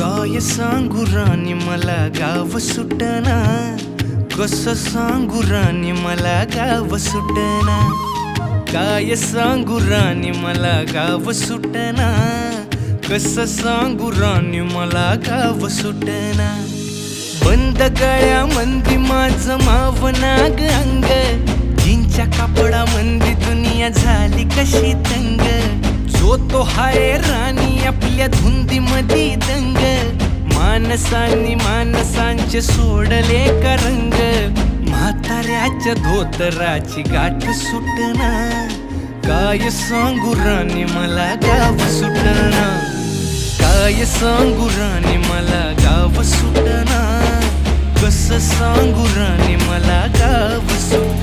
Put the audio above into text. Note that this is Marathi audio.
काय सांगू राणी मला गाव सुटना, कसं सांगू राणी मला गाव सुटना. काय सांगू राणी मला गाव सुटना, कसं सांगू राणी मला गाव सुटना. बंद गळ्यामंदी माझं मावनाग अंग, जीनच्या कापडामंदी दुनिया झाली कशी तंग. जो तो हाय राणी आपल्या धुंदीमधी दंग, माणसांनी माणसांचे सोडले का रंग. म्हाताऱ्याच्या धोतराची गाठ सुटना, काय सांगू राणी मला गाव सुटना. काय सांगू राणी मला गाव सुटना, कसं सांगू राणी मला गाव सुटना.